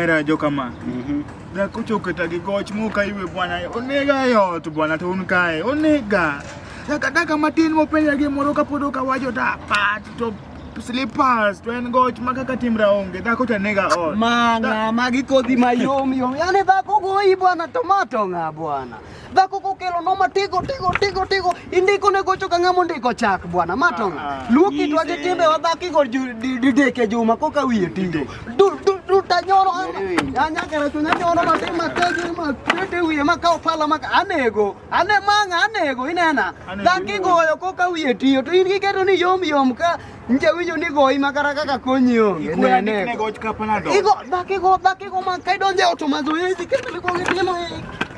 mera jokama. Da kuchoketa gigoch muka iwe bwana. Onega yot bwana to unkae. Onega. Daka matin mo penya gi moro kapodo ka wajo ta pat to slippers to en goch makaka timra onge. Dako to nega ot. Manga magi kodhi mayom. Yane dhako goi bwana tomato nga bwana. Dhako kokelo no matigo tigo indiko ne gocho ka ngamo ndiko chak bwana matonga. Luoki to age timbe wa dhaki go dideke juma koka wiye tigo. Du tanyoro anya kara to nyoro matima teje matete wiye makao pala maka anego inena. Dhaki goyo koka wiye tiyo to in giketo ni yom ka nje winjo ni goi makara kaka konyo. Ne goch ka panado. Igo dhaki go makai donje otomazoezi kendo ko ngitimo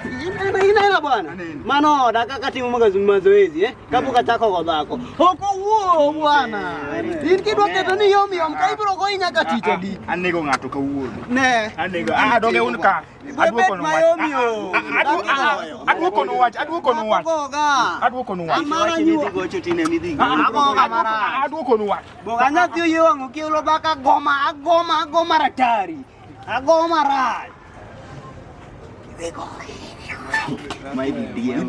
Ina bwana. Mano daka kati mazoezi kabuka chako kwa dhako. Hoko uo bwana. Inkidwa keto ni yom ka ibro go inya katite di. Anego ngato ka uo. Ne. Anego donge unka. Adwoko no wach. Adwoko no wach. Amara nyu gocho tine midhi. Adwoko no wach. Boga nyathio yongo kiolo baka goma ratari. Agoma rai. Mai dia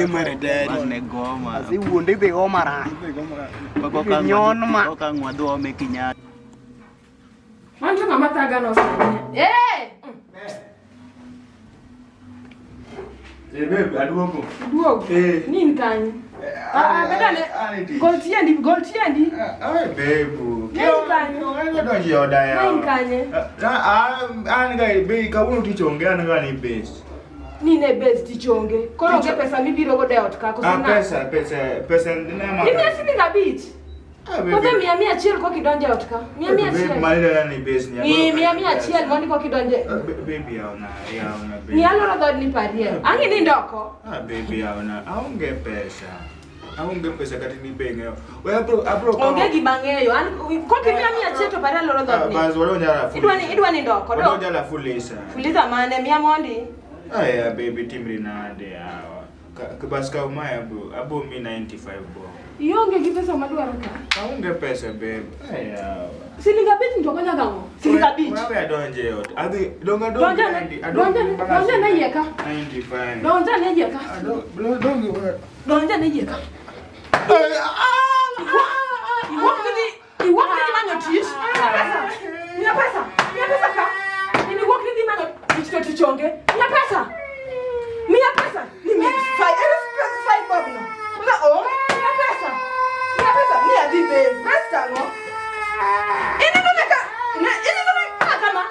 mara dari ne goma si wuonde be goma ra pokok nyon ma kok ngwado me kinya manjo ngama taga no sanya Bebe adwoko nini kanyi bedane goltiendi bebu nini donji oda ya nini kanye an ga be ka uno tichonge an ga ni base nine base tichonge koro ke pesa mibiro go deot ka kusina pesa ndina ma ni asini gabit Kote mia chiel kwa kidonje otka. Mia chiel. Malila ni base ni. Mia chiel mondi kwa kidonje. Baby yaona baby. Ni aloro dod ni parie. Angi ni ndoko. Baby yaona. Aunge pesa kati ni benga. Wewe abro. Onge gibangeyo. Kote mia chiel to parie aloro dod ni. Bas walo nyara full. Idwani ndoko. Walo nyara fulisa. Fulisa mane mia mondi. Aya baby timri na de hawa. Kabaska umaya bro. Abo mi 95 bro. Yonge ki pesa madwaro ka. Aunge pesa babe. Aya. Silinga bit ndokonya gango. Silinga bit. Wewe adonje yote. Adi donga donja na yeka. 95. Donja na yeka. Donja na yeka. Iwok ni manyo tish. Nya pesa ka. Ni wok ni manyo tish tichonge. Nya pesa. Mia pesa. Ni mi five bob no. Nya pesa. Ni adi be. Resta no. Kama.